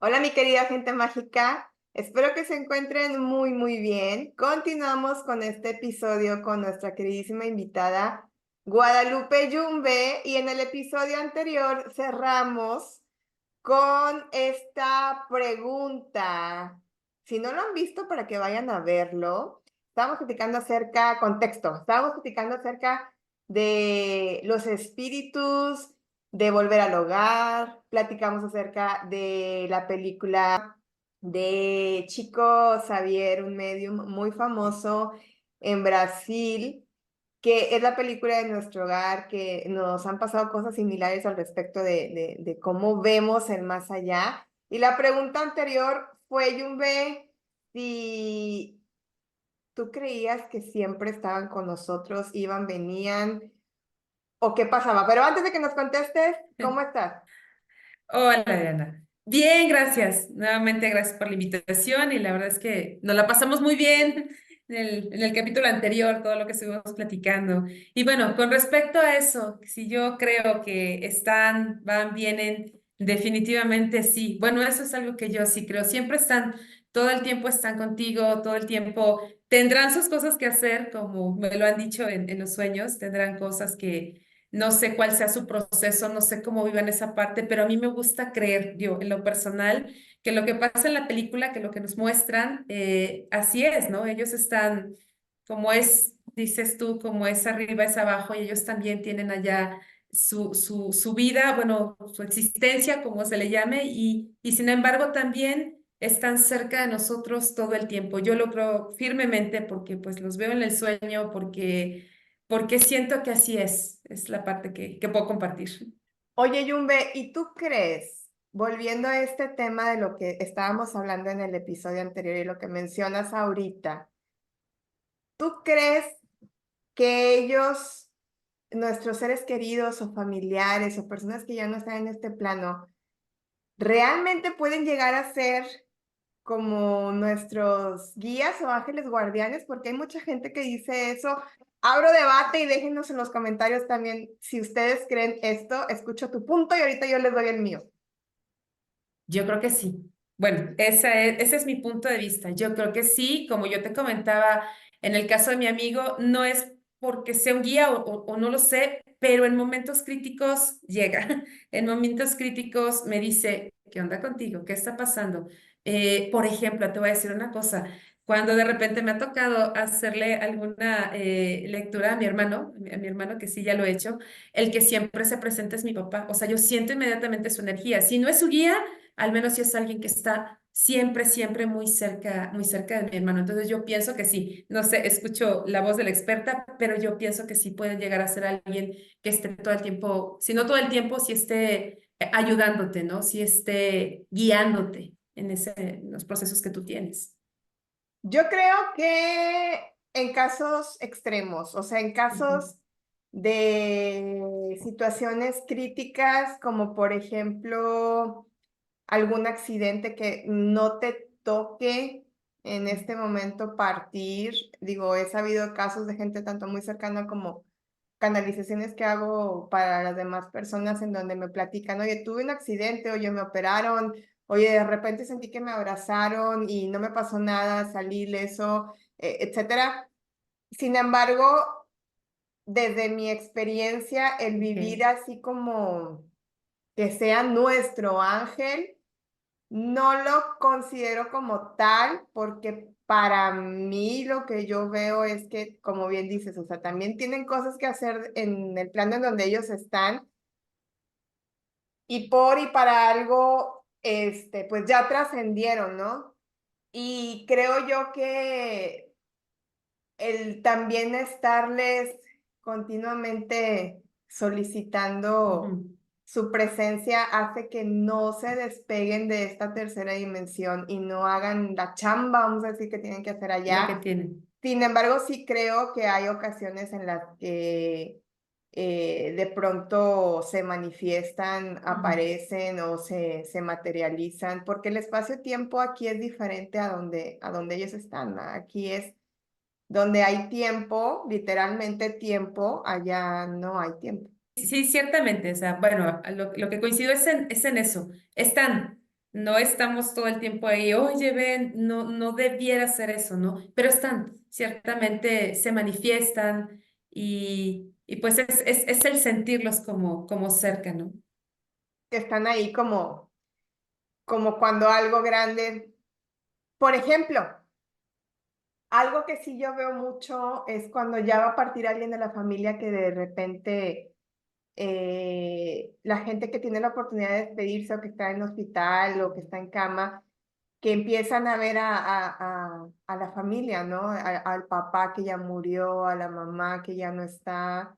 Hola, mi querida gente mágica. Espero que se encuentren muy bien. Continuamos con este episodio con nuestra queridísima invitada Guadalupe Yumbe y en el episodio anterior cerramos con esta pregunta. Si no lo han visto, para que vayan a verlo. Estábamos platicando acerca de los espíritus, de volver al hogar, platicamos acerca de la película de Chico Xavier, un medium muy famoso en Brasil, que es la película de nuestro hogar, que nos han pasado cosas similares al respecto de cómo vemos el más allá. Y la pregunta anterior fue, Yumbe, si tú creías que siempre estaban con nosotros, iban, venían, o qué pasaba. Pero antes de que nos contestes, ¿cómo estás? Hola, Diana. Bien, gracias. Nuevamente, gracias por la invitación y la verdad es que nos la pasamos muy bien en el capítulo anterior, todo lo que estuvimos platicando. Y bueno, con respecto a eso, si yo creo que están, van, vienen, definitivamente sí. Bueno, eso es algo que yo sí creo. Siempre están, todo el tiempo están contigo, todo el tiempo tendrán sus cosas que hacer, como me lo han dicho en los sueños, tendrán cosas que no sé cuál sea su proceso, no sé cómo vivan esa parte, pero a mí me gusta creer, yo, en lo personal, que lo que pasa en la película, que lo que nos muestran, así es, ¿no? Ellos están, como es, dices tú, como es arriba, es abajo, y ellos también tienen allá su vida, bueno, su existencia, como se le llame, y sin embargo también están cerca de nosotros todo el tiempo. Yo lo creo firmemente porque pues los veo en el sueño, porque siento que así es la parte que puedo compartir. Oye, Yumbe, ¿y tú crees, volviendo a este tema de lo que estábamos hablando en el episodio anterior y lo que mencionas ahorita, ¿tú crees que ellos, nuestros seres queridos o familiares o personas que ya no están en este plano, realmente pueden llegar a ser como nuestros guías o ángeles guardianes? Porque hay mucha gente que dice eso. Abro debate y déjenos en los comentarios también si ustedes creen esto. Escucho tu punto y ahorita yo les doy el mío. Yo creo que sí. Bueno, ese es mi punto de vista. Yo creo que sí, como yo te comentaba, en el caso de mi amigo, no es porque sea un guía o no lo sé, pero en momentos críticos llega. En momentos críticos me dice, ¿qué onda contigo? ¿Qué está pasando? Por ejemplo, te voy a decir una cosa. Cuando de repente me ha tocado hacerle alguna lectura a mi hermano que sí ya lo he hecho, el que siempre se presenta es mi papá. O sea, yo siento inmediatamente su energía. Si no es su guía, al menos si es alguien que está siempre muy cerca de mi hermano. Entonces yo pienso que sí, no sé, escucho la voz de la experta, pero yo pienso que sí pueden llegar a ser alguien que esté todo el tiempo, si no todo el tiempo, si esté ayudándote, ¿no? Si esté guiándote en los procesos que tú tienes. Yo creo que en casos extremos, o sea, en Ujú. casos de situaciones críticas, como por ejemplo algún accidente que no te toque en este momento partir. Digo, he sabido casos de gente tanto muy cercana como canalizaciones que hago para las demás personas en donde me platican, oye, tuve un accidente, oye, me operaron, oye, de repente sentí que me abrazaron y no me pasó nada, salí ileso, etcétera. Sin embargo, desde mi experiencia, el vivir Ok. así como que sea nuestro ángel, no lo considero como tal, porque para mí lo que yo veo es que, como bien dices, o sea, también tienen cosas que hacer en el plano en donde ellos están y por y para algo, pues ya trascendieron, ¿no? Y creo yo que el también estarles continuamente solicitando Ujú. su presencia hace que no se despeguen de esta tercera dimensión y no hagan la chamba, vamos a decir, que tienen que hacer Lo que allá. tienen. Sin embargo, sí creo que hay ocasiones en las que de pronto se manifiestan, Ujú. aparecen o se materializan, porque el espacio-tiempo aquí es diferente a donde ellos están, ¿no? Aquí es donde hay tiempo, literalmente tiempo, allá no hay tiempo. Sí, ciertamente, o sea, bueno, lo que coincido es en eso. Están. No estamos todo el tiempo ahí, oye, ven, no, no debiera ser eso, ¿no? Pero están, ciertamente se manifiestan y pues es el sentirlos como cerca, ¿no? Que están ahí como cuando algo grande, por ejemplo, algo que sí yo veo mucho es cuando ya va a partir alguien de la familia que de repente la gente que tiene la oportunidad de despedirse o que está en hospital o que está en cama, que empiezan a ver a la familia, ¿no? Al papá que ya murió, a la mamá que ya no está,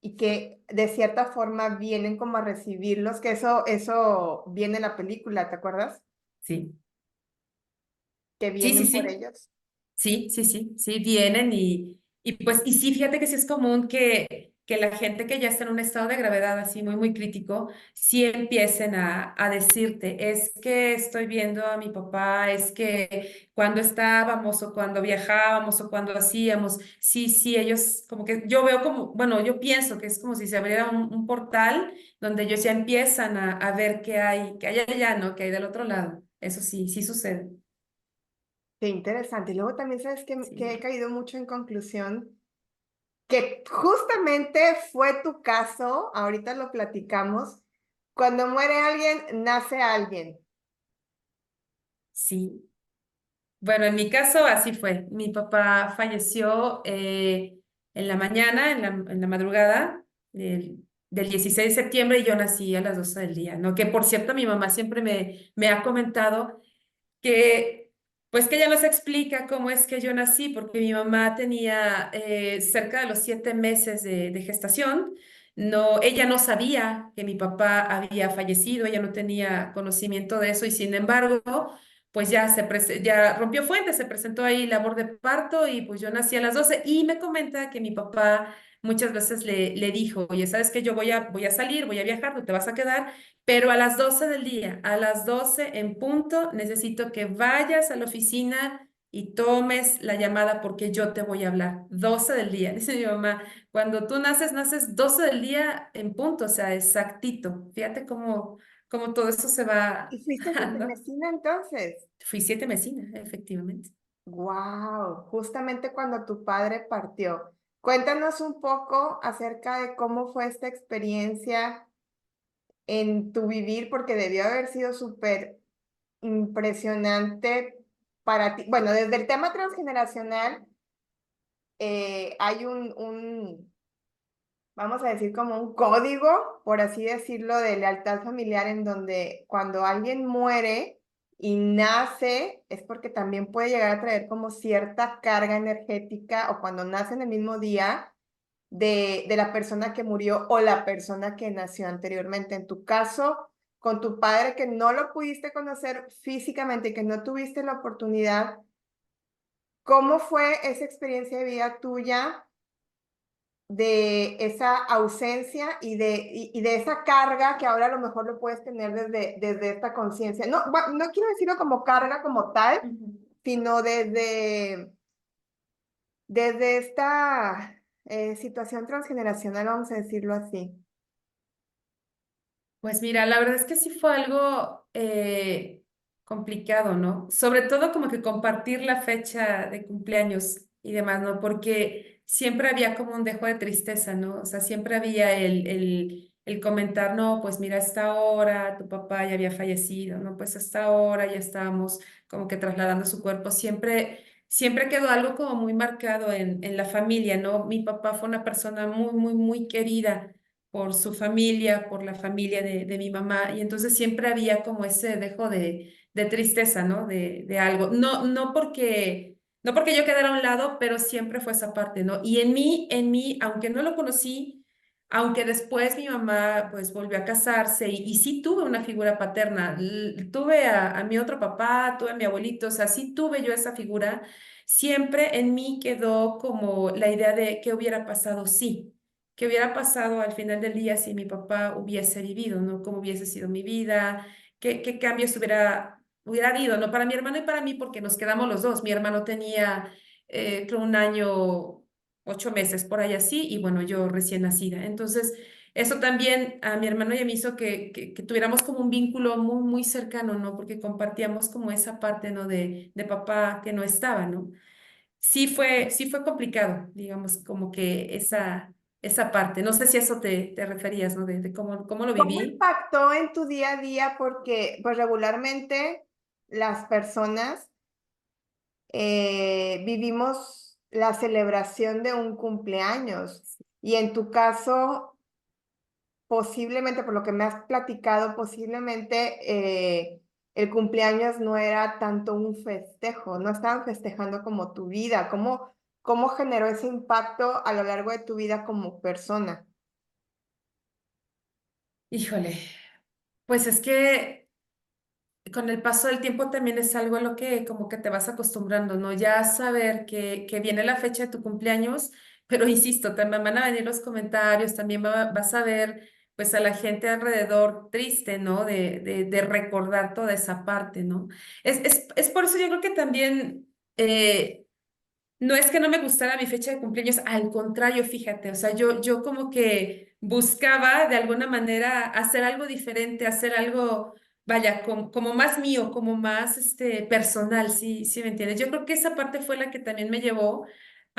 y que de cierta forma vienen como a recibirlos, que eso viene en la película, ¿te acuerdas? Sí, Que sí, sí, vienen por sí. ellos. Sí, sí, sí, sí, vienen y pues, y sí, fíjate que sí es común que la gente que ya está en un estado de gravedad así muy, muy crítico, sí empiecen a decirte, es que estoy viendo a mi papá, es que cuando estábamos o cuando viajábamos o cuando hacíamos, sí, sí, ellos como que yo veo como, bueno, yo pienso que es como si se abriera un portal donde ellos ya empiezan a ver qué hay allá, ¿no? Que hay del otro lado. Eso sí, sí sucede. Qué interesante. Y luego también sabes que he Sí. caído mucho en conclusión, que justamente fue tu caso, ahorita lo platicamos, cuando muere alguien, nace alguien. Sí, bueno, en mi caso así fue. Mi papá falleció en la mañana, en la madrugada del 16 de septiembre y yo nací a las 12 del día, ¿no? Que por cierto, mi mamá siempre me ha comentado que, pues que ella nos explica cómo es que yo nací, porque mi mamá tenía cerca de los 7 meses de gestación. No, ella no sabía que mi papá había fallecido, ella no tenía conocimiento de eso y sin embargo, pues ya ya rompió fuente, se presentó ahí labor de parto y pues yo nací a las 12 y me comenta que mi papá muchas veces le dijo, oye, ¿sabes qué? Yo voy a salir, voy a viajar, tú te vas a quedar. Pero a las 12 del día, a las 12 en punto, necesito que vayas a la oficina y tomes la llamada porque yo te voy a hablar. 12 del día, dice mi mamá. Cuando tú naces, naces 12 del día en punto, o sea, exactito. Fíjate cómo todo eso se va ¿Y fuiste dando. sitemesina entonces? Fui 7 mesina, efectivamente. Wow, justamente cuando tu padre partió. Cuéntanos un poco acerca de cómo fue esta experiencia en tu vivir, porque debió haber sido súper impresionante para ti. Bueno, desde el tema transgeneracional, hay vamos a decir, como un código, por así decirlo, de lealtad familiar en donde cuando alguien muere y nace, es porque también puede llegar a traer como cierta carga energética o cuando nace en el mismo día de la persona que murió o la persona que nació anteriormente. En tu caso, con tu padre que no lo pudiste conocer físicamente y que no tuviste la oportunidad, ¿cómo fue esa experiencia de vida tuya? De esa ausencia y de esa carga que ahora a lo mejor lo puedes tener desde esta conciencia. No, no quiero decirlo como carga como tal, Ujú. sino desde esta situación transgeneracional, vamos a decirlo así. Pues mira, la verdad es que sí fue algo complicado, ¿no? Sobre todo como que compartir la fecha de cumpleaños y demás, ¿no? Porque siempre había como un dejo de tristeza, ¿no? O sea, siempre había el comentar, no, pues mira, a esta hora tu papá ya había fallecido, ¿no? Pues a esta hora ya estábamos como que trasladando su cuerpo. Siempre quedó algo como muy marcado en la familia, ¿no? Mi papá fue una persona muy, muy, muy querida por su familia, por la familia de mi mamá, y entonces siempre había como ese dejo de tristeza, ¿no? De algo. No, no porque yo quedara a un lado, pero siempre fue esa parte, ¿no? Y en mí, aunque no lo conocí, aunque después mi mamá pues volvió a casarse y sí tuve una figura paterna, tuve a mi otro papá, tuve a mi abuelito, o sea, sí tuve yo esa figura, siempre en mí quedó como la idea de qué hubiera pasado sí. ¿Qué hubiera pasado al final del día si mi papá hubiese vivido, ¿no? ¿Cómo hubiese sido mi vida? ¿Qué cambios hubiera habido, ¿no? Para mi hermano y para mí, porque nos quedamos los dos. Mi hermano tenía, creo, 1 año, 8 meses por ahí así, y bueno, yo recién nacida. Entonces, eso también a mi hermano y a mí hizo que tuviéramos como un vínculo muy, muy cercano, ¿no? Porque compartíamos como esa parte, ¿no? De papá que no estaba, ¿no? Sí fue complicado, digamos, como que esa parte. No sé si a eso te referías, ¿no? De cómo lo ¿Cómo viví. impactó en tu día a día? Porque pues regularmente las personas vivimos la celebración de un cumpleaños y en tu caso, posiblemente, por lo que me has platicado, posiblemente el cumpleaños no era tanto un festejo, no estaban festejando como tu vida. ¿Cómo generó ese impacto a lo largo de tu vida como persona? Híjole, pues es que con el paso del tiempo también es algo a lo que como que te vas acostumbrando, ¿no? Ya saber que viene la fecha de tu cumpleaños, pero insisto, también van a venir los comentarios, también vas a ver pues a la gente alrededor triste, ¿no? De recordar toda esa parte, ¿no? Es por eso yo creo que también... no es que no me gustara mi fecha de cumpleaños, al contrario, fíjate, o sea, yo como que buscaba de alguna manera hacer algo diferente, hacer algo, vaya, como más mío, como más personal, sí me entiendes. Yo creo que esa parte fue la que también me llevó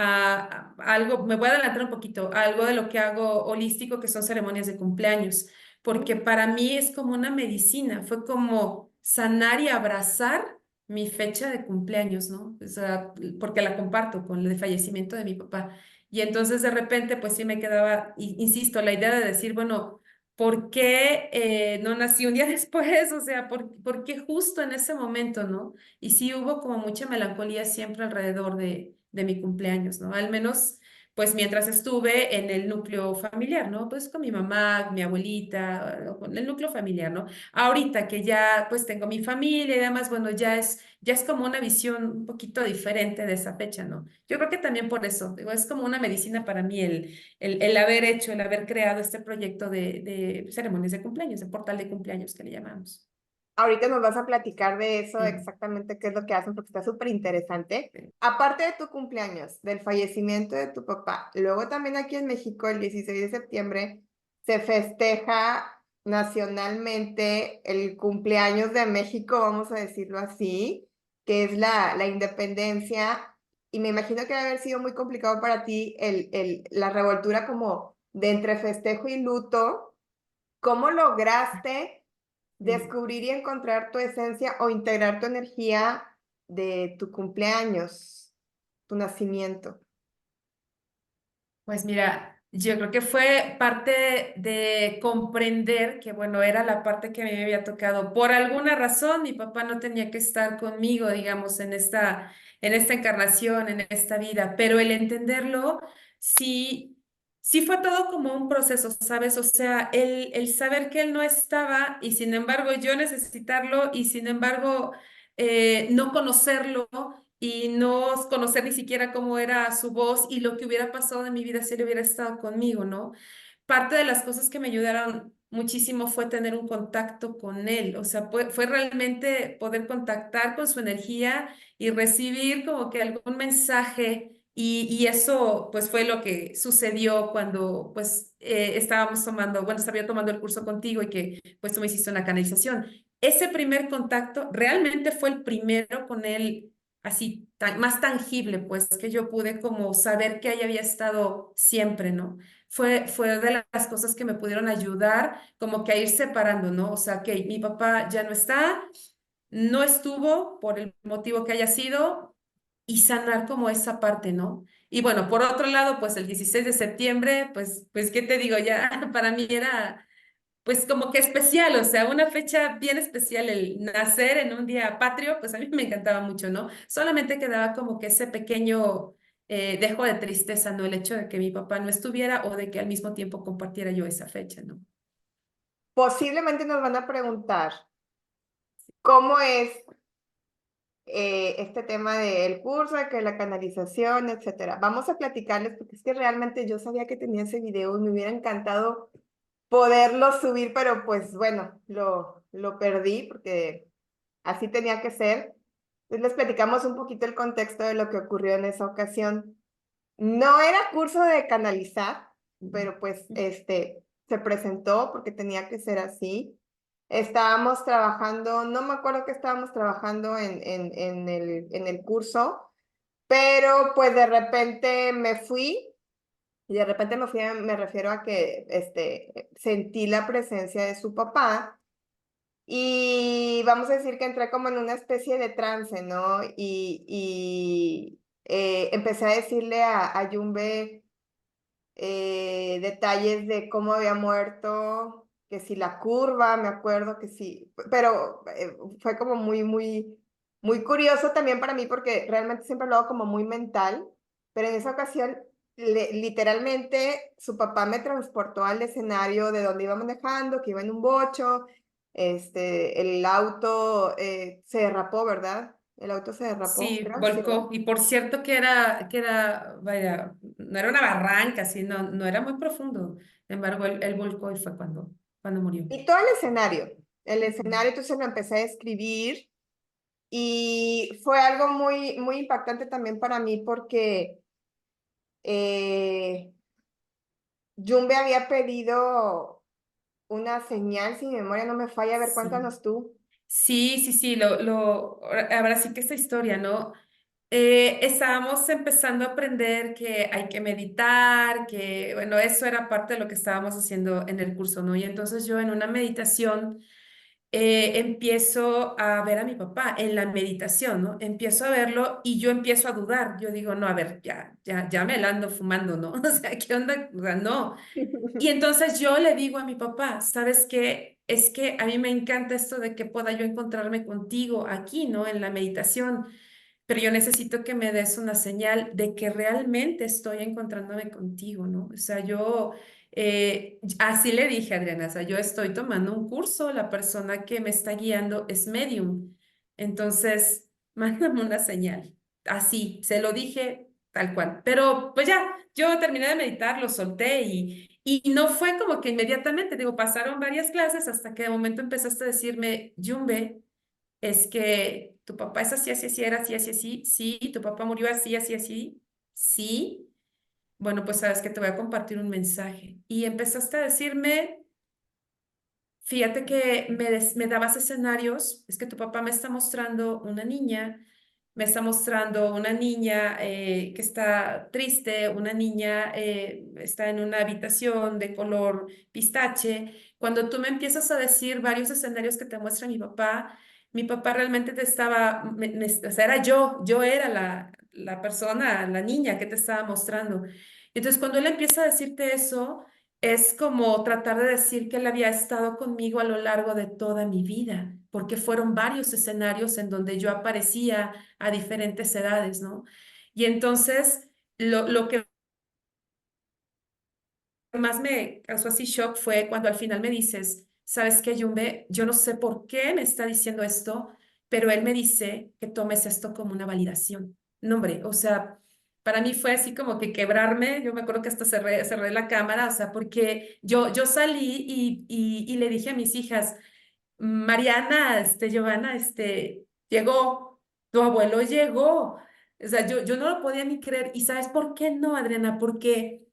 a algo, me voy a adelantar un poquito, a algo de lo que hago holístico, que son ceremonias de cumpleaños, porque para mí es como una medicina, fue como sanar y abrazar mi fecha de cumpleaños, ¿no? O sea, porque la comparto con el fallecimiento de mi papá. Y entonces de repente, pues sí me quedaba, insisto, la idea de decir, bueno, ¿por qué no nací un día después? O sea, ¿por qué justo en ese momento, ¿no? Y sí hubo como mucha melancolía siempre alrededor de mi cumpleaños, ¿no? Al menos, pues mientras estuve en el núcleo familiar, ¿no? Pues con mi mamá, mi abuelita, con el núcleo familiar, ¿no? Ahorita que ya pues tengo mi familia y demás, bueno, ya es como una visión un poquito diferente de esa fecha, ¿no? Yo creo que también por eso, digo, es como una medicina para mí el haber hecho, el haber creado este proyecto de ceremonias de cumpleaños, de portal de cumpleaños que le llamamos. Ahorita nos vas a platicar de eso, Sí. exactamente qué es lo que hacen, porque está súper interesante. Sí. Aparte de tu cumpleaños, del fallecimiento de tu papá, luego también aquí en México, el 16 de septiembre, se festeja nacionalmente el cumpleaños de México, vamos a decirlo así, que es la independencia. Y me imagino que debe haber sido muy complicado para ti la revoltura como de entre festejo y luto. ¿Cómo lograste Sí. descubrir y encontrar tu esencia o integrar tu energía de tu cumpleaños, tu nacimiento? Pues mira, yo creo que fue parte de comprender que, bueno, era la parte que a mí me había tocado. Por alguna razón, mi papá no tenía que estar conmigo, digamos, en esta encarnación, en esta vida, pero el entenderlo, sí, sí fue todo como un proceso, ¿sabes? O sea, el saber que él no estaba y sin embargo yo necesitarlo y sin embargo no conocerlo y no conocer ni siquiera cómo era su voz y lo que hubiera pasado de mi vida si él hubiera estado conmigo, ¿no? Parte de las cosas que me ayudaron muchísimo fue tener un contacto con él, o sea, fue realmente poder contactar con su energía y recibir como que algún mensaje. Y eso pues fue lo que sucedió cuando pues estábamos tomando, bueno, estaba yo tomando el curso contigo y que pues tú me hiciste una canalización. Ese primer contacto realmente fue el primero con él así más tangible, pues que yo pude como saber que ahí había estado siempre, ¿no? Fue de las cosas que me pudieron ayudar como que a ir separando, ¿no? O sea, que mi papá ya no está, no estuvo por el motivo que haya sido y sanar como esa parte, ¿no? Y bueno, por otro lado, pues el 16 de septiembre, pues, ¿qué te digo? Ya para mí era pues como que especial, o sea, una fecha bien especial, el nacer en un día patrio, pues a mí me encantaba mucho, ¿no? Solamente quedaba como que ese pequeño dejo de tristeza, ¿no? El hecho de que mi papá no estuviera o de que al mismo tiempo compartiera yo esa fecha, ¿no? Posiblemente nos van a preguntar cómo es este tema del curso, de que la canalización, etcétera. Vamos a platicarles porque es que realmente yo sabía que tenía ese video y me hubiera encantado poderlo subir, pero pues bueno, lo perdí porque así tenía que ser. Entonces les platicamos un poquito el contexto de lo que ocurrió en esa ocasión. No era curso de canalizar, pero pues se presentó porque tenía que ser así. Estábamos trabajando, no me acuerdo que estábamos trabajando en el curso, pero pues de repente me fui. Y de repente me fui, me refiero a que sentí la presencia de su papá y vamos a decir que entré como en una especie de trance, ¿no? Y empecé a decirle a Yumbe detalles de cómo había muerto, que si la curva, me acuerdo que sí, pero fue como muy curioso también para mí porque realmente siempre lo hago como muy mental, pero en esa ocasión literalmente su papá me transportó al escenario de donde iba manejando, que iba en un bocho, el auto se derrapó, ¿verdad? El auto se derrapó, Sí, creo, ¿sí, verdad? volcó. Y por cierto vaya, no era una barranca, así, no era muy profundo. Sin embargo, él volcó y fue cuando murió. Y todo el escenario, entonces lo empecé a escribir. Y fue algo muy impactante también para mí porque eh, Jumbe había pedido una señal, si mi memoria no me falla. A ver, Sí. cuéntanos tú. Sí, ahora sí que esta historia, ¿no? Estábamos empezando a aprender que hay que meditar, que, bueno, eso era parte de lo que estábamos haciendo en el curso, ¿no? Y entonces yo en una meditación empiezo a ver a mi papá en la meditación, ¿no? Empiezo a verlo y yo empiezo a dudar. Yo digo, no, a ver, ya me la ando fumando, ¿no? O sea, ¿qué onda? O sea, no. Y entonces yo le digo a mi papá, ¿sabes qué? Es que a mí me encanta esto de que pueda yo encontrarme contigo aquí, ¿no? En la meditación, pero yo necesito que me des una señal de que realmente estoy encontrándome contigo, ¿no? O sea, yo así le dije a Adriana, o sea, yo estoy tomando un curso, la persona que me está guiando es medium, entonces mándame una señal. Así, se lo dije tal cual, pero pues ya, yo terminé de meditar, lo solté y no fue como que inmediatamente, digo, pasaron varias clases hasta que de momento empezaste a decirme, Yumbe, es que tu papá es así, así, así, era así, así, así, sí, tu papá murió así, así, así, sí. Bueno, pues sabes que te voy a compartir un mensaje. Y empezaste a decirme, fíjate que me dabas escenarios, es que tu papá me está mostrando una niña, me está mostrando una niña que está triste, una niña está en una habitación de color pistache. Cuando tú me empiezas a decir varios escenarios que te muestra mi papá realmente te estaba, o sea, era yo era la persona, la niña que te estaba mostrando. Entonces, cuando él empieza a decirte eso, es como tratar de decir que él había estado conmigo a lo largo de toda mi vida, porque fueron varios escenarios en donde yo aparecía a diferentes edades, ¿no? Y entonces, lo que más me causó así shock fue cuando al final me dices, ¿sabes qué, Yumbe? Yo no sé por qué me está diciendo esto, pero él me dice que tomes esto como una validación. No, hombre, o sea, para mí fue así como que quebrarme, yo me acuerdo que hasta cerré la cámara, o sea, porque yo salí y le dije a mis hijas, Mariana, Giovanna, llegó, tu abuelo llegó. O sea, yo no lo podía ni creer. ¿Y sabes por qué no, Adriana? Porque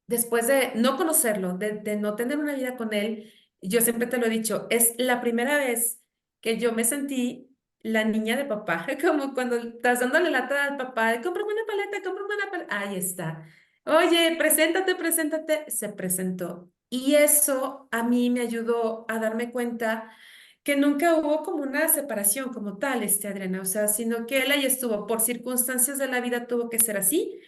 después de no conocerlo, de no tener una vida con él, yo siempre te lo he dicho, es la primera vez que yo me sentí la niña de papá, como cuando estás dándole lata al papá, de cómprame una paleta, cómprame una paleta. Ahí está. Oye, preséntate. Se presentó. Y eso a mí me ayudó a darme cuenta que nunca hubo como una separación como tal, Adriana, o sea, sino que él ahí estuvo, por circunstancias de la vida tuvo que ser así,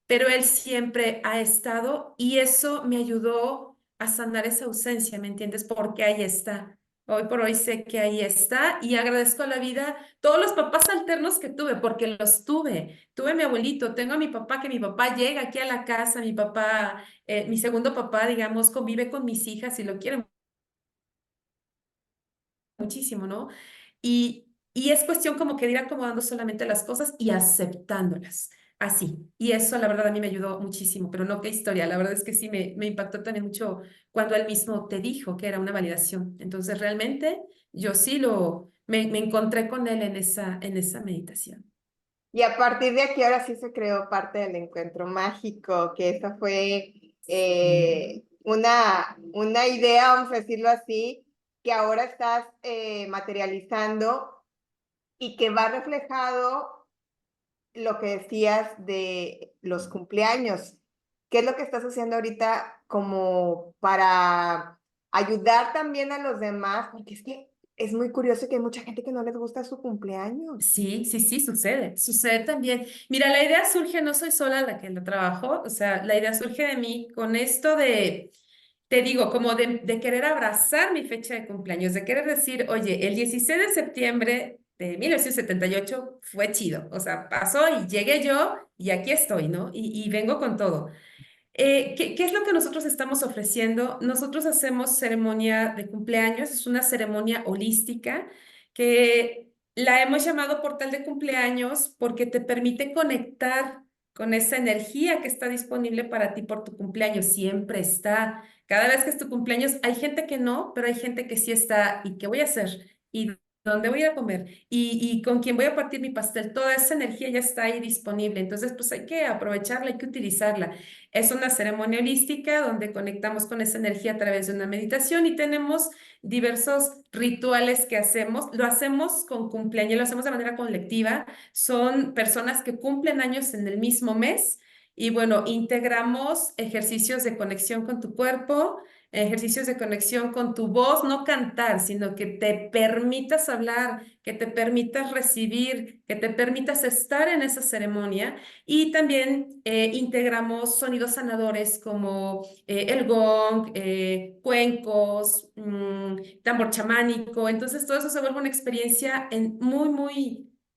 pero él siempre ha estado y eso me ayudó a sanar esa ausencia, ¿me entiendes? Porque ahí está. Hoy por hoy sé que ahí está y agradezco a la vida todos los papás alternos que tuve, porque los tuve. Tuve a mi abuelito, tengo a mi papá, que mi papá llega aquí a la casa, mi papá, mi segundo papá, digamos, convive con mis hijas y lo quiero muchísimo, ¿no? Y es cuestión como que de ir acomodando solamente las cosas y aceptándolas, así. Y eso, la verdad, a mí me ayudó muchísimo, pero no qué historia, la verdad es que sí me impactó también mucho cuando él mismo te dijo que era una validación. Entonces, realmente, yo sí me encontré con él en esa meditación. Y a partir de aquí ahora sí se creó parte del encuentro mágico, que esa fue Sí. una idea, vamos a decirlo así, que ahora estás materializando y que va reflejado lo que decías de los cumpleaños. ¿Qué es lo que estás haciendo ahorita como para ayudar también a los demás? Porque es que es muy curioso que hay mucha gente que no les gusta su cumpleaños. Sí, sí, sí, sucede también. Mira, la idea surge, no soy sola la que la trabajo, o sea, la idea surge de mí con esto de, te digo, como de querer abrazar mi fecha de cumpleaños, de querer decir, oye, el 16 de septiembre de 1978 fue chido, o sea, pasó y llegué yo y aquí estoy, ¿no? Y vengo con todo. ¿Qué es lo que nosotros estamos ofreciendo? Nosotros hacemos ceremonia de cumpleaños, es una ceremonia holística que la hemos llamado portal de cumpleaños porque te permite conectar con esa energía que está disponible para ti por tu cumpleaños. Siempre está. Cada vez que es tu cumpleaños, hay gente que no, pero hay gente que sí está. ¿Y qué voy a hacer? ¿Y dónde voy a comer? ¿Y con quién voy a partir mi pastel? Toda esa energía ya está ahí disponible. Entonces, pues hay que aprovecharla, hay que utilizarla. Es una ceremonia holística donde conectamos con esa energía a través de una meditación y tenemos diversos rituales que hacemos. Lo hacemos con cumpleaños, lo hacemos de manera colectiva. Son personas que cumplen años en el mismo mes y bueno, integramos ejercicios de conexión con tu cuerpo, ejercicios de conexión con tu voz, no cantar, sino que te permitas hablar, que te permitas recibir, que te permitas estar en esa ceremonia. Y también integramos sonidos sanadores como el gong, cuencos, tambor chamánico. Entonces todo eso se vuelve una experiencia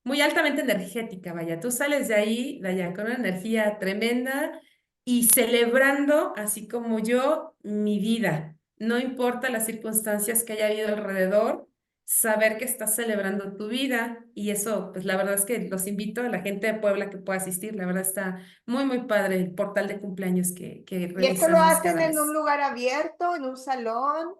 muy altamente energética, vaya. Tú sales de ahí, vaya, con una energía tremenda y celebrando, así como yo, mi vida. No importa las circunstancias que haya habido alrededor, saber que estás celebrando tu vida y eso, pues la verdad es que los invito a la gente de Puebla que pueda asistir, la verdad está muy padre el portal de cumpleaños que ¿Y esto lo realizamos hacen cada en un mes. lugar abierto, en un salón?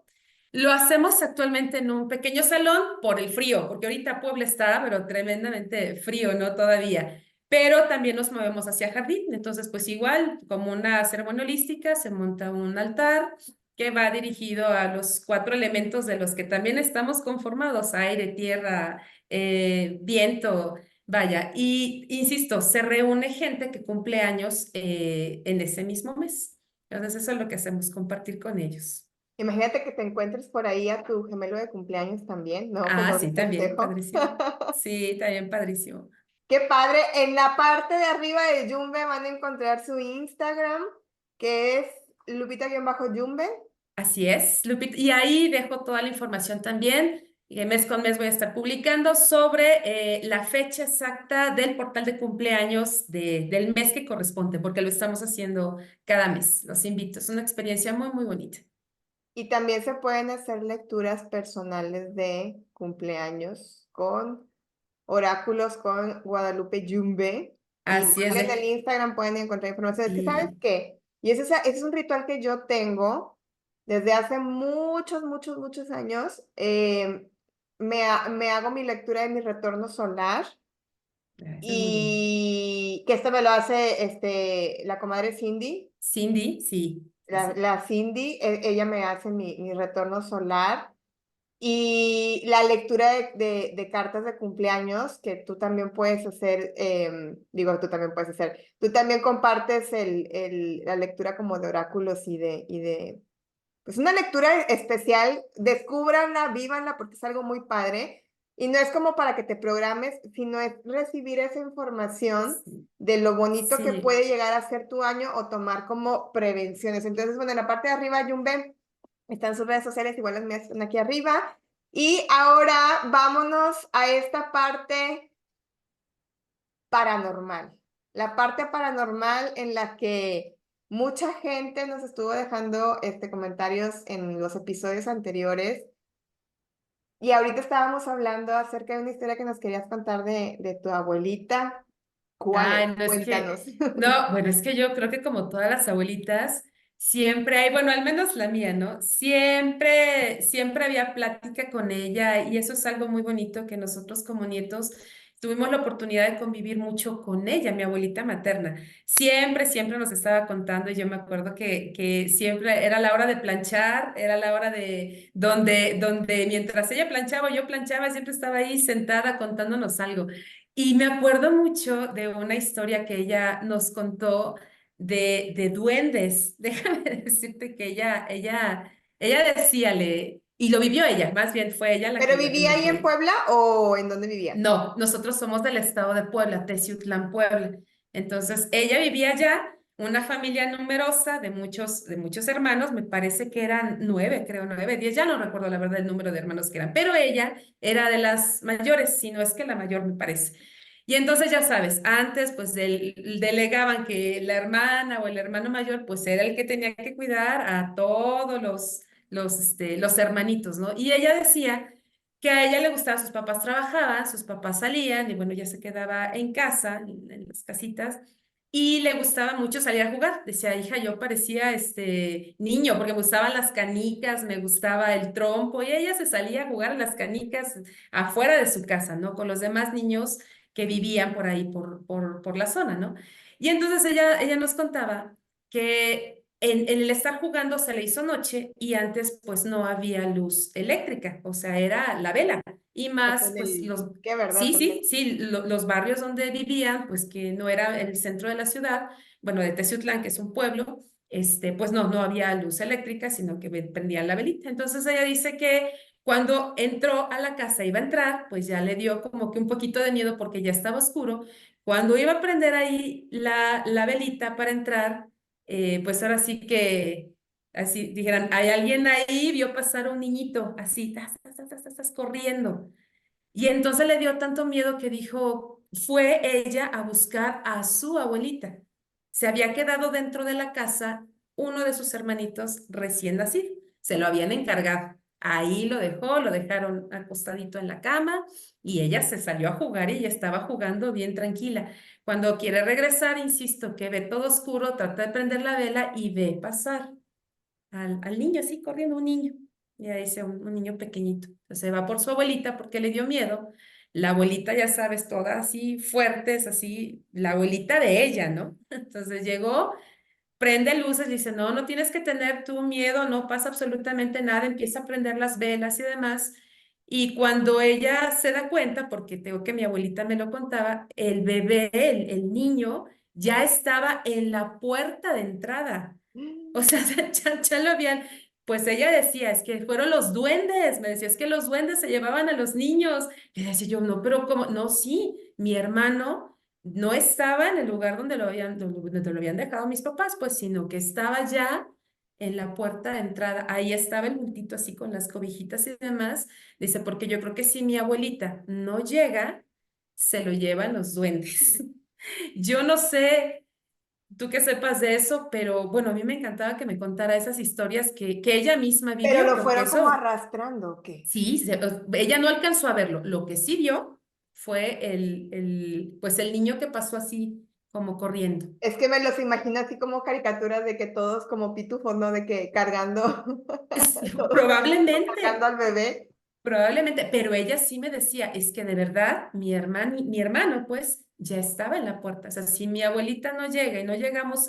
Lo hacemos actualmente en un pequeño salón por el frío, porque ahorita Puebla está, pero tremendamente frío, ¿no? Todavía. Pero también nos movemos hacia jardín. Entonces, pues igual, como una ceremonia holística, se monta un altar que va dirigido a los cuatro elementos de los que también estamos conformados, aire, tierra, viento, vaya. Y insisto, se reúne gente que cumple años en ese mismo mes. Entonces, eso es lo que hacemos, compartir con ellos. Imagínate que te encuentres por ahí a tu gemelo de cumpleaños también, ¿no? Ah, Como de sí, también, festejo. padrísimo. Sí, también padrísimo. Qué padre. En la parte de arriba de Jumbe van a encontrar su Instagram, que es Lupita-Jumbe. Así es, Lupita. Y ahí dejo toda la información también. Y mes con mes voy a estar publicando sobre la fecha exacta del portal de cumpleaños del mes que corresponde, porque lo estamos haciendo cada mes. Los invito. Es una experiencia muy bonita. Y también se pueden hacer lecturas personales de cumpleaños con oráculos con Guadalupe Jumbe. Así Igual es en el de... Instagram pueden encontrar información. Es que, ¿sabes Y qué? Y ese es un ritual que yo tengo desde hace muchos años. Me hago mi lectura de mi retorno solar eso es muy lindo. y que esto me lo hace la comadre Cindy. Cindy, sí, sí, sí. La Cindy, ella me hace mi retorno solar. Y la lectura de cartas de cumpleaños que tú también puedes hacer, digo, tú también puedes hacer, tú también compartes la lectura como de oráculos pues una lectura especial, descúbranla, vívanla, porque es algo muy padre. Y no es como para que te programes, sino es recibir esa información Sí, de lo bonito que sí. puede llegar a ser tu año o tomar como prevenciones. Entonces, bueno, en la parte de arriba, Jumbe, están sus redes sociales, igual las mías están aquí arriba. Y ahora vámonos a esta parte paranormal. La parte paranormal en la que mucha gente nos estuvo dejando comentarios en los episodios anteriores. Y ahorita estábamos hablando acerca de una historia que nos querías contar de tu abuelita. ¿Cuál Ay, es? no es Cuéntanos. que, no, bueno, es que yo creo que como todas las abuelitas, siempre hay, bueno, al menos la mía, ¿no? Siempre había plática con ella y eso es algo muy bonito que nosotros como nietos tuvimos la oportunidad de convivir mucho con ella, mi abuelita materna. Siempre, siempre nos estaba contando, y yo me acuerdo que siempre era la hora de planchar, era la hora de donde mientras ella planchaba, yo planchaba, siempre estaba ahí sentada contándonos algo. Y me acuerdo mucho de una historia que ella nos contó de duendes. Déjame decirte que ella decíale, y lo vivió ella, más bien fue ella la ¿Pero que vivía la ahí en que Puebla o en dónde vivía? no, nosotros somos del estado de Puebla, Teciutlán, Puebla. Entonces, ella vivía allá, una familia numerosa de muchos hermanos, me parece que eran 9, creo 9, 10, ya no recuerdo la verdad el número de hermanos que eran, pero ella era de las mayores, si no es que la mayor, me parece. Y entonces, ya sabes, antes pues delegaban que la hermana o el hermano mayor pues era el que tenía que cuidar a todos los hermanitos, ¿no? Y ella decía que a ella le gustaba, sus papás trabajaban, sus papás salían y bueno, ella se quedaba en casa, en las casitas, y le gustaba mucho salir a jugar. Decía, hija, yo parecía niño porque me gustaban las canicas, me gustaba el trompo y ella se salía a jugar a las canicas afuera de su casa, ¿no? Con los demás niños que vivían por ahí, por la zona, ¿no? Y entonces ella nos contaba que en el estar jugando se le hizo noche y antes pues no había luz eléctrica, o sea, era la vela. Y O sea, más en pues el... los, ¿Qué verdad? sí, Porque... sí, sí, los barrios donde vivían, pues que no era el centro de la ciudad, bueno, de Teciutlán, que es un pueblo, pues no había luz eléctrica, sino que prendían la velita. Entonces ella dice que cuando entró a la casa, iba a entrar, pues ya le dio como que un poquito de miedo porque ya estaba oscuro. Cuando iba a prender ahí la velita para entrar, pues ahora sí que, así dijeran, hay alguien ahí, vio pasar un niñito, así, corriendo. Y entonces le dio tanto miedo que dijo, fue ella a buscar a su abuelita. Se había quedado dentro de la casa uno de sus hermanitos recién nacido. Se lo habían encargado. Ahí lo dejó, lo dejaron acostadito en la cama y ella se salió a jugar y ella estaba jugando bien tranquila. Cuando quiere regresar, insisto, que ve todo oscuro, trata de prender la vela y ve pasar al niño así corriendo, un niño. Ya dice un niño pequeñito. Entonces va por su abuelita porque le dio miedo. La abuelita, ya sabes, toda así fuertes, así, la abuelita de ella, ¿no? Entonces llegó, prende luces, dice, no, no tienes que tener tu miedo, no pasa absolutamente nada, empieza a prender las velas y demás. Y cuando ella se da cuenta, porque tengo que mi abuelita me lo contaba, el bebé, el niño, ya estaba en la puerta de entrada. O sea, ya lo habían, pues ella decía, es que fueron los duendes, me decía, es que los duendes se llevaban a los niños. Y decía yo, no, pero ¿cómo? No, sí, mi hermano no estaba en el lugar donde lo habían dejado mis papás, pues, sino que estaba ya en la puerta de entrada. Ahí estaba el bultito así con las cobijitas y demás. Dice, porque yo creo que si mi abuelita no llega, se lo llevan los duendes. Yo no sé tú que sepas de eso, pero bueno, a mí me encantaba que me contara esas historias que ella misma Pero vivió, lo porque fueron como eso, arrastrando, ¿o qué? sí, ella no alcanzó a verlo. Lo que sí vio fue pues el niño que pasó así como corriendo. Es que me los imagino así como caricaturas de que todos como pitufos, ¿no? De que cargando, todos hermosos cargando Probablemente, al bebé. probablemente, pero ella sí me decía, es que de verdad mi hermano, pues, ya estaba en la puerta. O sea, si mi abuelita no llega y no llegamos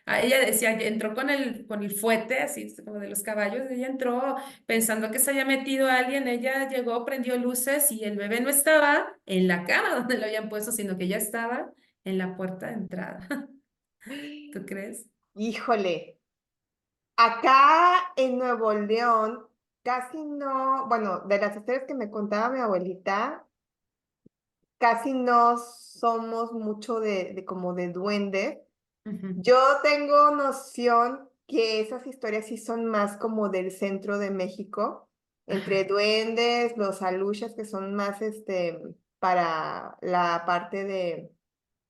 ella decía, entró con el fuete, así como de los caballos, ella entró pensando que se había metido alguien, ella llegó, prendió luces y el bebé no estaba en la cama donde lo habían puesto, sino que ya estaba en la puerta de entrada. ¿Tú crees? Híjole, acá en Nuevo León casi no, bueno, de las historias que me contaba mi abuelita, casi no somos mucho de como de duendes. Ujú. Yo tengo noción que esas historias sí son más como del centro de México, entre Ajá. duendes, los alushas que son más para la parte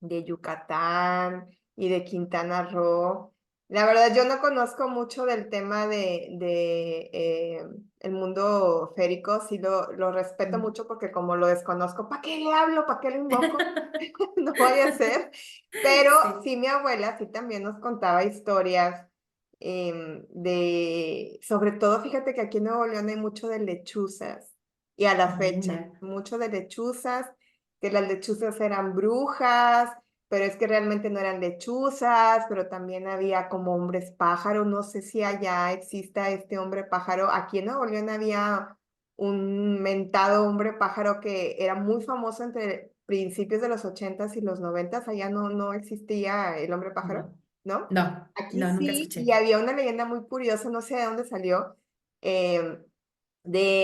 de Yucatán y de Quintana Roo. La verdad, yo no conozco mucho del tema de el mundo férico, sí lo respeto Mm. mucho porque como lo desconozco, ¿para qué le hablo? ¿Para qué le invoco? No vaya a ser. Pero Sí. sí, mi abuela sí también nos contaba historias sobre todo, fíjate que aquí en Nuevo León hay mucho de lechuzas y a la fecha, Mira. mucho de lechuzas que las lechuzas eran brujas, pero es que realmente no eran lechuzas, pero también había como hombres pájaro, no sé si allá exista este hombre pájaro. Aquí en Nuevo León había un mentado hombre pájaro que era muy famoso entre principios de los 80s y los 90s. Allá no existía el hombre pájaro, No, ¿no? no, Aquí no, nunca sí, y escuché. había una leyenda muy curiosa, no sé de dónde salió, em,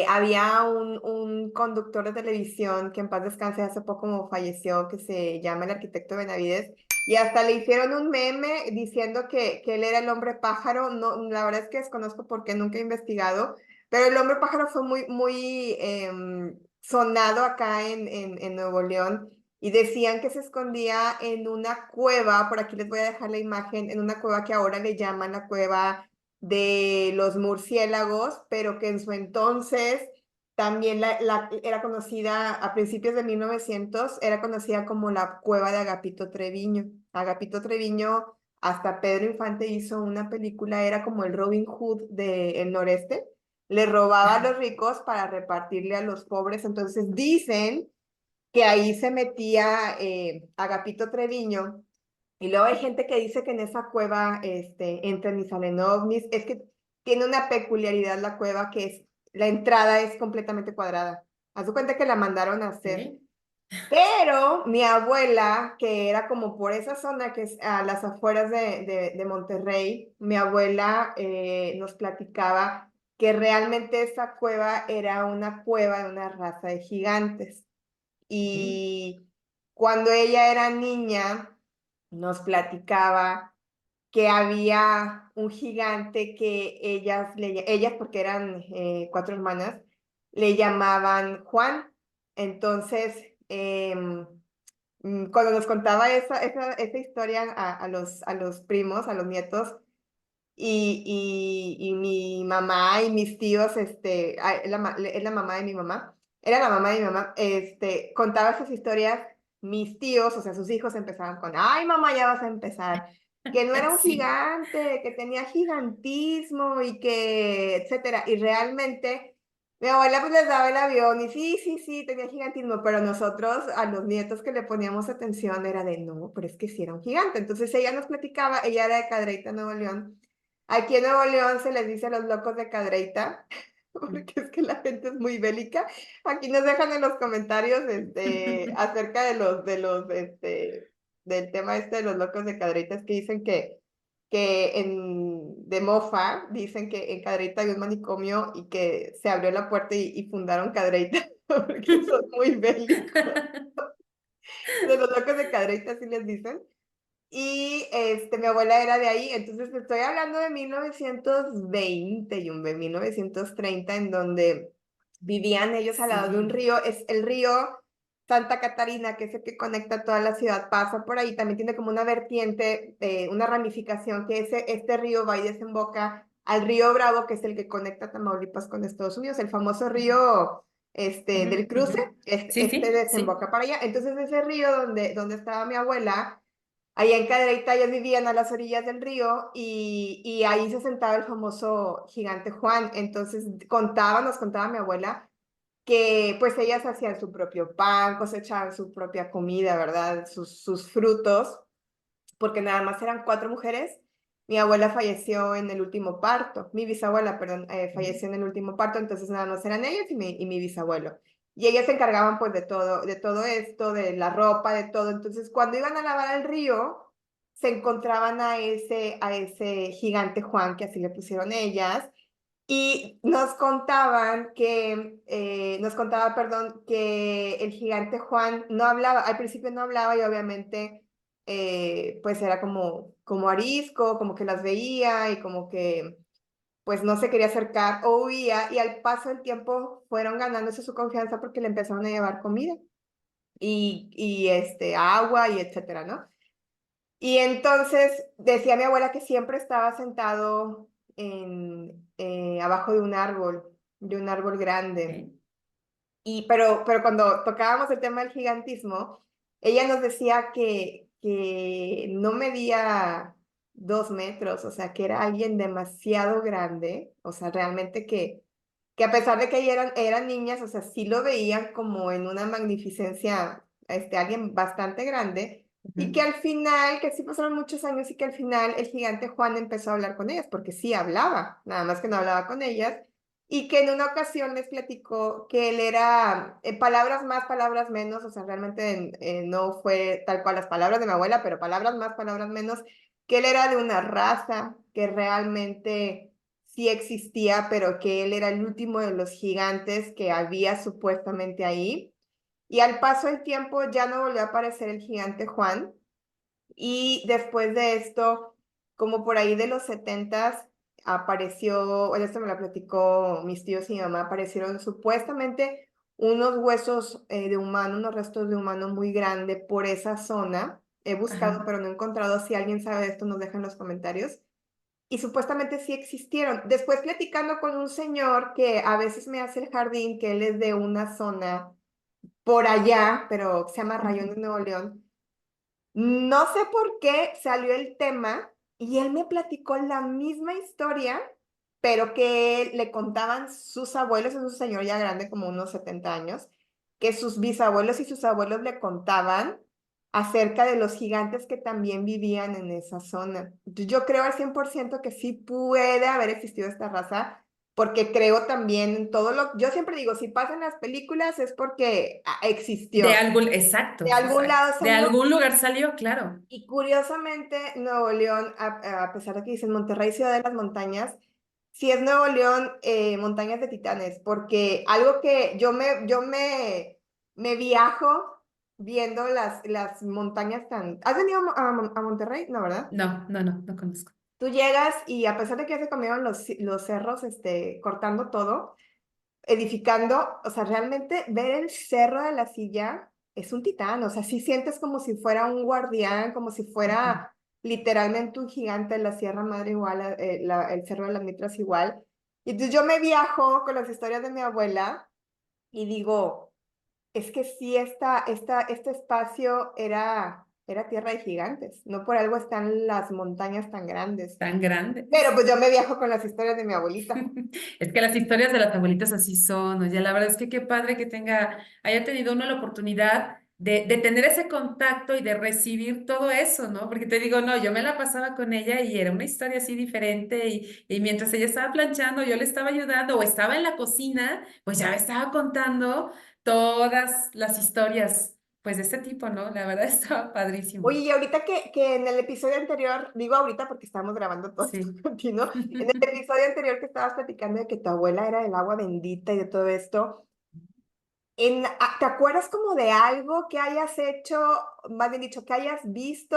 había un conductor de televisión que en paz descanse hace poco como falleció, que se llama el arquitecto Benavides, y hasta le hicieron un meme diciendo que él era el hombre pájaro. No, la verdad es que desconozco porque nunca he investigado, pero el hombre pájaro fue muy sonado acá en Nuevo León. Y decían que se escondía en una cueva, por aquí les voy a dejar la imagen, en una cueva que ahora le llaman la cueva de los murciélagos, pero que en su entonces también era conocida, a principios de 1900 era conocida como la cueva de Agapito Treviño. Agapito Treviño, hasta Pedro Infante hizo una película, era como el Robin Hood del noreste, le robaba a los ricos para repartirle a los pobres. Entonces dicen que ahí se metía Agapito Treviño, y luego hay gente que dice que en esa cueva entran y salen ovnis. Es que tiene una peculiaridad la cueva, que es, la entrada es completamente cuadrada. Haz de cuenta que la mandaron a hacer. ¿Eh? Pero mi abuela, que era como por esa zona que es a las afueras de Monterrey, mi abuela nos platicaba que realmente esa cueva era una cueva de una raza de gigantes. Ok. Y cuando ella era niña, nos platicaba que había un gigante que ellas porque eran 4 hermanas, le llamaban Juan. Entonces, cuando nos contaba esa historia a los primos, a los nietos, y mi mamá y mis tíos, es la mamá de mi mamá, era la mamá de mi mamá, contaba esas historias. Mis tíos, o sea, sus hijos empezaban con, ay, mamá, ya vas a empezar, que no era un Sí. gigante, que tenía gigantismo y que, etcétera. Y realmente mi abuela pues les daba el avión y sí, sí, sí, tenía gigantismo, pero nosotros, a los nietos que le poníamos atención, era de, no, pero es que sí era un gigante. Entonces ella nos platicaba, ella era de Cadereyta, Nuevo León. Aquí en Nuevo León se les dice los locos de Cadereyta, porque es que la gente es muy bélica. Aquí nos dejan en los comentarios acerca del tema de los locos de Cadereyta, es que dicen de mofa, dicen que en Cadereyta hay un manicomio y que se abrió la puerta y fundaron Cadereyta, porque son muy bélicos. De los locos de Cadereyta, así les dicen. Y mi abuela era de ahí, entonces estoy hablando de 1920 y 1930, en donde vivían ellos al lado de un Sí. río. Es el río Santa Catarina, que es el que conecta toda la ciudad, pasa por ahí. También tiene como una vertiente, una ramificación, que este río va y desemboca al río Bravo, que es el que conecta Tamaulipas con Estados Unidos, el famoso Ujú, río ujú, del ujú. cruce. Sí, sí, sí. Desemboca para allá. Entonces ese río donde estaba mi abuela, allá en Cadereyta, ellos vivían a las orillas del río, y ahí se sentaba el famoso gigante Juan. Entonces nos contaba mi abuela, que pues ellas hacían su propio pan, cosechaban su propia comida, ¿verdad? Sus frutos, porque nada más eran 4 mujeres. Mi abuela falleció en el último parto, mi bisabuela, perdón, Ok. falleció en el último parto, entonces nada más eran ellas y mi bisabuelo. Y ellas se encargaban pues de todo esto, de la ropa, de todo. Entonces cuando iban a lavar al río, se encontraban a ese gigante Juan, que así le pusieron ellas, y perdón, que el gigante Juan no hablaba, al principio no hablaba, y obviamente pues era como arisco, como que las veía y como que pues no se quería acercar o huía, y al paso del tiempo fueron ganándose su confianza porque le empezaron a llevar comida y agua y etcétera, ¿no? Y entonces decía mi abuela que siempre estaba sentado abajo de un árbol grande. Ok. Pero cuando tocábamos el tema del gigantismo, ella nos decía que no medía 2 metros, o sea, que era alguien demasiado grande, o sea, realmente que a pesar de que eran niñas, o sea, sí lo veían como en una magnificencia alguien bastante grande, y que Ujú. al final, que sí pasaron muchos años y que al final el gigante Juan empezó a hablar con ellas, porque sí hablaba, nada más que no hablaba con ellas, y que en una ocasión les platicó que él era palabras más, palabras menos, o sea, realmente no fue tal cual las palabras de mi abuela, pero palabras más, palabras menos, que él era de una raza que realmente sí existía, pero que él era el último de los gigantes que había supuestamente ahí. Y al paso del tiempo ya no volvió a aparecer el gigante Juan. Y después de esto, como por ahí de los 70s, apareció, bueno, esto me lo platicó mis tíos y mi mamá, aparecieron supuestamente unos huesos de humano, unos restos de humano muy grande por esa zona. He buscado, Ajá. pero no he encontrado. Si alguien sabe de esto, nos deja en los comentarios. Y supuestamente sí existieron. Después platicando con un señor que a veces me hace el jardín, que él es de una zona por allá, pero se llama Rayón de Ujú. Nuevo León. No sé por qué salió el tema y él me platicó la misma historia, pero que le contaban sus abuelos, es un señor ya grande, como unos 70 años, que sus bisabuelos y sus abuelos le contaban acerca de los gigantes que también vivían en esa zona. Yo creo al 100% que sí puede haber existido esta raza, porque creo también en todo lo... Yo siempre digo, si pasan las películas es porque De existió. algún, exacto, De algún exacto. lado De salió. algún lugar salió, claro. Y curiosamente, Nuevo León, a pesar de que dicen Monterrey, ciudad de las montañas, sí es Nuevo León, montañas de titanes, porque algo que me viajo viendo las montañas tan... ¿Has venido a Monterrey? No, ¿verdad? No, no, no, no conozco. Tú llegas y a pesar de que ya se comieron los cerros, cortando todo, edificando, o sea, realmente ver el Cerro de la Silla es un titán, o sea, sí sientes como si fuera un guardián, como si Ujú. fuera literalmente un gigante, la Sierra Madre igual, el Cerro de las Mitras igual. Y entonces yo me viajo con las historias de mi abuela y digo, es que sí, este espacio era tierra de gigantes, no por algo están las montañas tan grandes. Tan Pero grandes. pues yo me viajo con las historias de mi abuelita. Es que las historias de las abuelitas así son, oye, la verdad es que qué padre que haya tenido uno la oportunidad de tener ese contacto y de recibir todo eso, ¿no? Porque te digo, no, yo me la pasaba con ella y era una historia así diferente y mientras ella estaba planchando, yo le estaba ayudando o estaba en la cocina, pues ya me estaba contando todas las historias, pues de este tipo, ¿no? La verdad estaba padrísimo. Oye, y ahorita que en el episodio anterior, digo ahorita porque estábamos grabando todo esto Sí. continuo, en el episodio anterior que estabas platicando de que tu abuela era el agua bendita y de todo esto, ¿te acuerdas como de algo que hayas hecho, más bien dicho, que hayas visto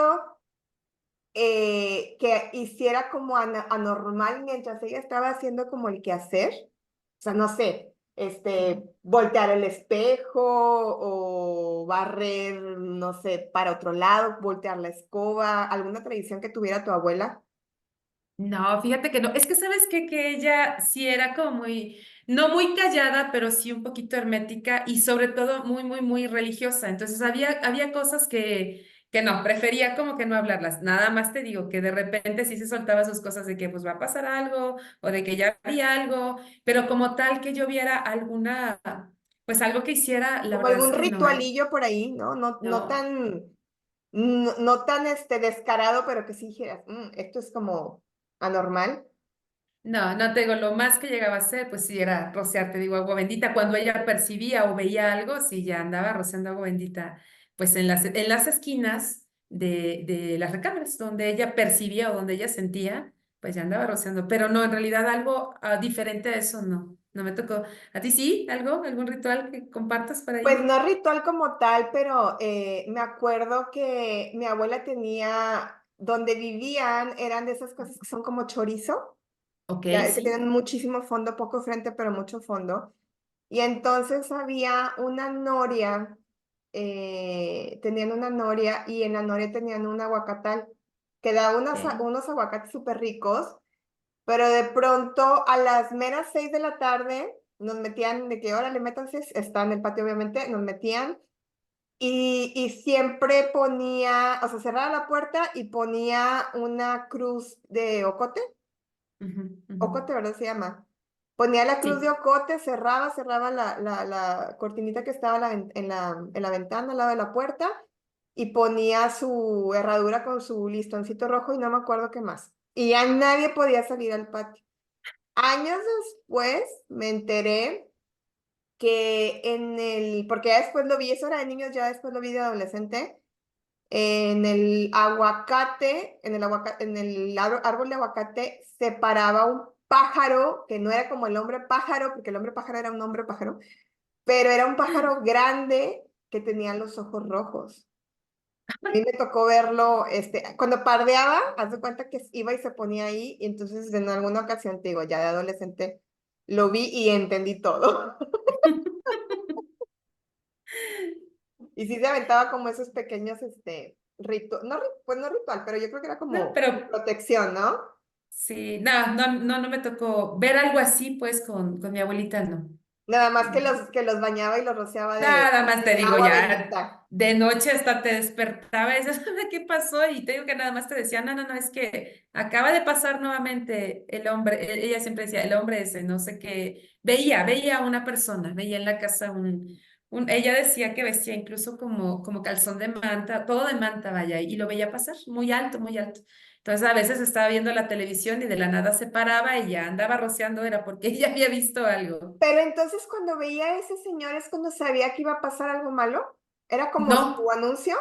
que hiciera como anormal mientras ella estaba haciendo como el quehacer? O sea, no sé, voltear el espejo o barrer, no sé, para otro lado, voltear la escoba, alguna tradición que tuviera tu abuela. No, fíjate que no. Es que sabes qué? Que ella sí era como no muy callada, pero sí un poquito hermética y sobre todo muy, muy, muy religiosa. Entonces había cosas que no, prefería como que no hablarlas. Nada más te digo que de repente sí se soltaba sus cosas de que pues va a pasar algo o de que ya había algo, pero como tal que yo viera pues algo que hiciera, la Como verdad es algún que no, ritualillo por ahí, ¿no? No no. tan, no tan descarado, pero que sí dijeras, esto es como anormal. No, no te digo, lo más que llegaba a hacer, pues sí, era rociar, te digo, agua bendita. Cuando ella percibía o veía algo, sí, ya andaba rociando agua bendita, pues en las esquinas de las recámaras, donde ella percibía o donde ella sentía, pues ya andaba rociando. Pero no, en realidad algo diferente a eso, no, no me tocó. ¿A ti sí? ¿Algo? ¿Algún ritual que compartas por Pues ahí? no ritual como tal, pero me acuerdo que mi abuela tenía, donde vivían, eran de esas cosas que son como chorizo, Ok, ya que sí. tienen muchísimo fondo, poco frente, pero mucho fondo. Y entonces había una noria, tenían una noria y en la noria tenían un aguacatal que daba Ok. unos aguacates súper ricos, pero de pronto a las meras 6 de la tarde nos metían de que, órale, métanse, está en el patio obviamente, nos metían y siempre ponía, o sea, cerraba la puerta y ponía una cruz de ocote, Ujú, ujú. ocote, ¿verdad? Se llama. Ponía la cruz de Sí. ocote, cerraba la cortinita que estaba en la ventana al lado de la puerta y ponía su herradura con su listoncito rojo y no me acuerdo qué más. Y ya nadie podía salir al patio. Años después me enteré que porque ya después lo vi, eso era de niños, ya después lo vi de adolescente, en el árbol de aguacate se paraba un pájaro que no era como el hombre pájaro, porque el hombre pájaro era un hombre pájaro, pero era un pájaro grande que tenía los ojos rojos. A mí me tocó verlo, cuando pardeaba, haz de cuenta que iba y se ponía ahí, y entonces en alguna ocasión, te digo, ya de adolescente, lo vi y entendí todo. Y sí se aventaba como esos pequeños, pues no ritual, pero yo creo que era No, como pero protección, ¿no? sí, no me tocó ver algo así, pues, con mi abuelita, no. Nada más No. que los bañaba y los rociaba Nada más te de digo, agua ya bendita. de noche hasta te despertaba y dices, ¿qué pasó? Y te digo que nada más te decía, no, es que acaba de pasar nuevamente el hombre, ella siempre decía, el hombre ese, no sé qué, veía a una persona, veía en la casa ella decía que vestía incluso como calzón de manta, todo de manta, vaya, y lo veía pasar muy alto, muy alto. Entonces a veces estaba viendo la televisión y de la nada se paraba y ya andaba rociando, era porque ella había visto algo. Pero entonces cuando veía a ese señor es cuando sabía que iba a pasar algo malo. Era como su No. anuncio.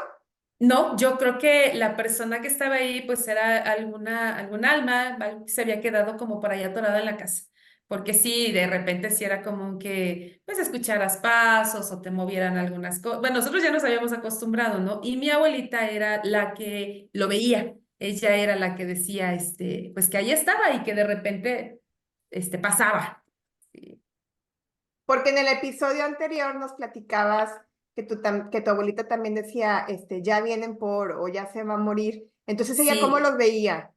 No, yo creo que la persona que estaba ahí, pues era algún alma, se había quedado como por allá atorada en la casa. Porque sí, de repente sí era común que pues escucharas pasos o te movieran algunas cosas. Bueno, nosotros ya nos habíamos acostumbrado, ¿no? Y mi abuelita era la que lo veía. Ella era la que decía, pues que ahí estaba y que de repente, pasaba. Sí. Porque en el episodio anterior nos platicabas que tu abuelita también decía, ya vienen o ya se va a morir. Entonces ella, ¿cómo Sí, los veía?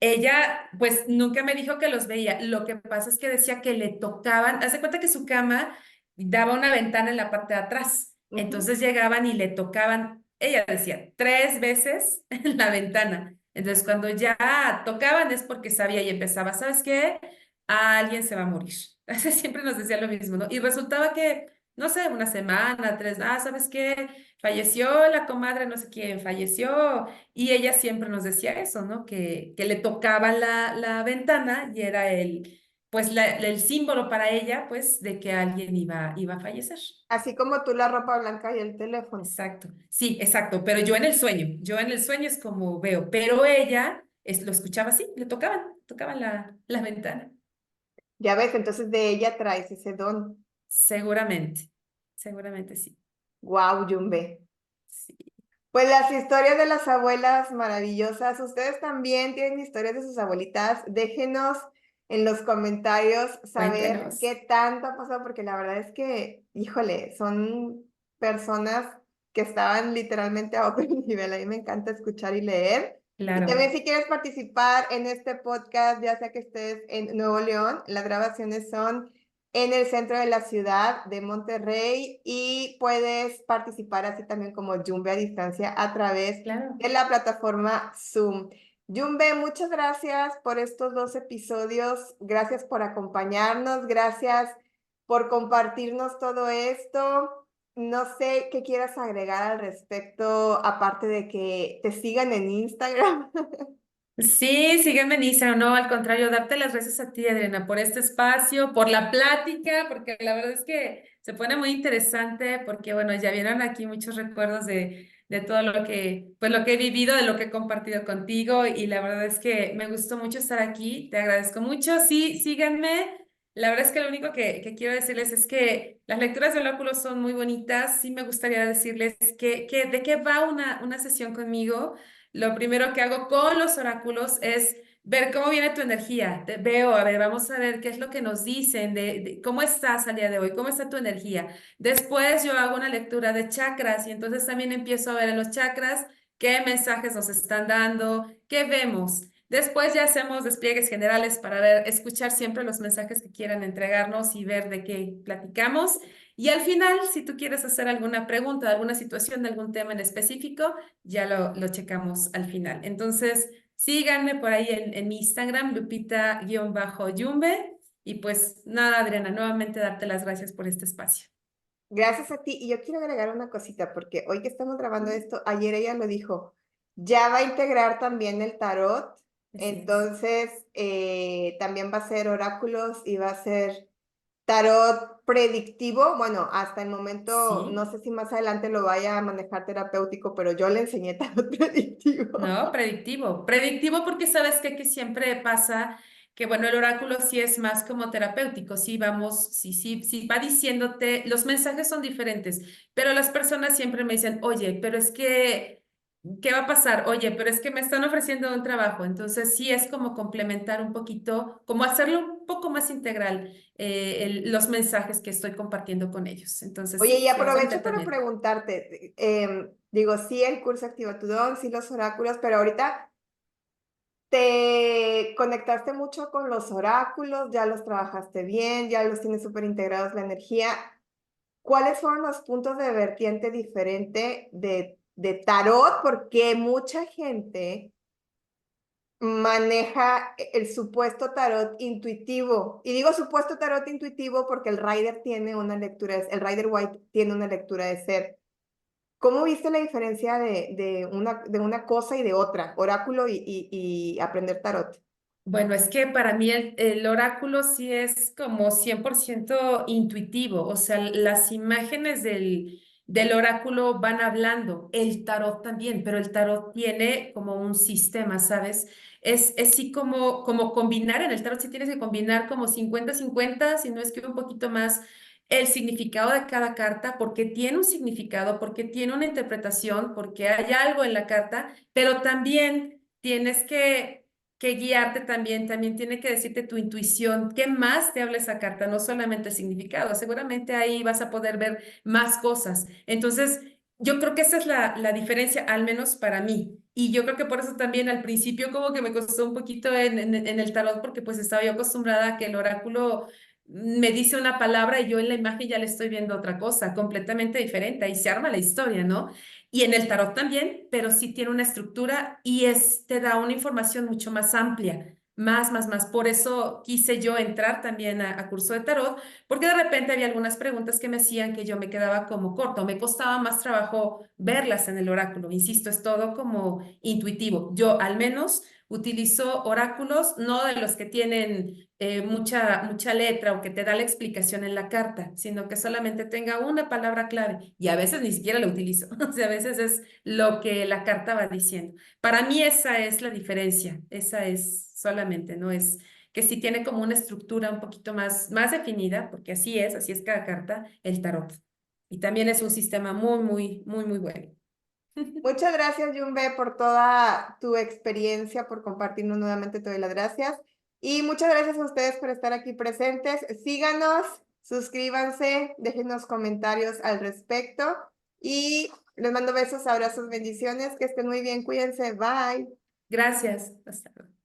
ella, pues nunca me dijo que los veía. Lo que pasa es que decía que le tocaban. Hace cuenta que su cama daba una ventana en la parte de atrás. Ujú. Entonces llegaban y le tocaban, ella decía, 3 veces en la ventana. Entonces cuando ya tocaban es porque sabía y empezaba, ¿sabes qué? Alguien se va a morir. Así siempre nos decía lo mismo, ¿no? Y resultaba que, no sé, una semana, 3, ¿sabes qué? Falleció la comadre, no sé quién, falleció y ella siempre nos decía eso, ¿no? Que le tocaban la ventana y era pues el símbolo para ella, pues, de que alguien iba a fallecer. Así como tú la ropa blanca y el teléfono. Exacto. Sí, exacto. Pero yo en el sueño es como veo, pero ella lo escuchaba así, le tocaban la ventana. Ya ves, entonces de ella traes ese don. Seguramente sí. Guau, Yumbe. Sí, Pues las historias de las abuelas maravillosas. Ustedes también tienen historias de sus abuelitas. Déjenos en los comentarios saber qué cuéntenos. tanto ha pasado, porque la verdad es que, híjole, son personas que estaban literalmente a otro nivel. A mí me encanta escuchar y leer. Y también Claro, si quieres participar en este podcast, ya sea que estés en Nuevo León, las grabaciones son en el centro de la ciudad de Monterrey y puedes participar así también como Jumbe a distancia a través claro. de la plataforma Zoom. Jumbe, muchas gracias por estos 2 episodios, gracias por acompañarnos, gracias por compartirnos todo esto. No sé qué quieras agregar al respecto, aparte de que te sigan en Instagram. Sí, sígueme en Instagram, no, al contrario, darte las gracias a ti, Adriana, por este espacio, por la plática, porque la verdad es que se pone muy interesante, porque bueno, ya vieron aquí muchos recuerdos de todo pues lo que he vivido, de lo que he compartido contigo, y la verdad es que me gustó mucho estar aquí, te agradezco mucho, sí, síganme, la verdad es que lo único que quiero decirles es que las lecturas de oráculos son muy bonitas, sí me gustaría decirles de qué va una sesión conmigo. Lo primero que hago con los oráculos es ver cómo viene tu energía. Te veo, a ver, vamos a ver qué es lo que nos dicen de cómo estás al día de hoy, cómo está tu energía. Después yo hago una lectura de chakras y entonces también empiezo a ver en los chakras qué mensajes nos están dando, qué vemos. Después ya hacemos despliegues generales para ver, escuchar siempre los mensajes que quieran entregarnos y ver de qué platicamos. Y al final, si tú quieres hacer alguna pregunta, de alguna situación, de algún tema en específico, ya lo checamos al final. Entonces, síganme por ahí en mi Instagram, Lupita-Yumbe. Y pues nada, Adriana, nuevamente darte las gracias por este espacio. Gracias a ti. Y yo quiero agregar una cosita, porque hoy que estamos grabando esto, ayer ella lo dijo, ya va a integrar también el tarot, Así es. entonces también va a ser oráculos y va a ser tarot predictivo. Bueno, hasta el momento, no Sí. sé si más adelante lo vaya a manejar terapéutico, pero yo le enseñé tarot predictivo. No, predictivo. Predictivo porque sabes que siempre pasa que, bueno, el oráculo sí es más como terapéutico, sí vamos, sí va diciéndote, los mensajes son diferentes, pero las personas siempre me dicen, oye, pero es que, ¿qué va a pasar? Oye, pero es que me están ofreciendo un trabajo. Entonces sí es como complementar un poquito, como hacerlo un poco más integral, los mensajes que estoy compartiendo con ellos. Entonces Oye, y sí, se los voy a aprovecho meter para también. preguntarte, digo, sí, el curso Activa tu Don, sí los oráculos, pero ahorita te conectaste mucho con los oráculos, ya los trabajaste bien, ya los tienes súper integrados la energía. ¿Cuáles fueron los puntos de vertiente diferente de tarot? Porque mucha gente maneja el supuesto tarot intuitivo. Y digo supuesto tarot intuitivo porque el Rider tiene una lectura, el Rider White tiene una lectura de ser. ¿Cómo viste la diferencia de una cosa y de otra, oráculo y aprender tarot? Bueno, es que para mí el oráculo sí es como 100% intuitivo, o sea, las imágenes del oráculo van hablando, el tarot también, pero el tarot tiene como un sistema, ¿sabes? Es sí como combinar, en el tarot sí tienes que combinar como 50-50, si no es que un poquito más el significado de cada carta, porque tiene un significado, porque tiene una interpretación, porque hay algo en la carta, pero también tienes que guiarte también, también tiene que decirte tu intuición, qué más te habla esa carta, no solamente el significado, seguramente ahí vas a poder ver más cosas. Entonces, yo creo que esa es la diferencia, al menos para mí. Y yo creo que por eso también al principio como que me costó un poquito en el tarot, porque pues estaba yo acostumbrada a que el oráculo me dice una palabra y yo en la imagen ya le estoy viendo otra cosa, completamente diferente, ahí se arma la historia, ¿no? Y en el tarot también, pero sí tiene una estructura y te da una información mucho más amplia, más. Por eso quise yo entrar también a curso de tarot, porque de repente había algunas preguntas que me hacían que yo me quedaba como corto, me costaba más trabajo verlas en el oráculo. Insisto, es todo como intuitivo. Yo al menos utilizo oráculos, no de los que tienen mucha letra o que te da la explicación en la carta, sino que solamente tenga una palabra clave y a veces ni siquiera la utilizo, o sea, a veces es lo que la carta va diciendo. Para mí esa es la diferencia, esa es solamente, no es que sí tiene como una estructura un poquito más definida, porque así es cada carta, el tarot. Y también es un sistema muy bueno. Muchas gracias, Jumbe, por toda tu experiencia, por compartirnos nuevamente. Te doy las gracias. Y muchas gracias a ustedes por estar aquí presentes. Síganos, suscríbanse, déjenos comentarios al respecto. Y les mando besos, abrazos, bendiciones. Que estén muy bien, cuídense. Bye. Gracias. Hasta luego.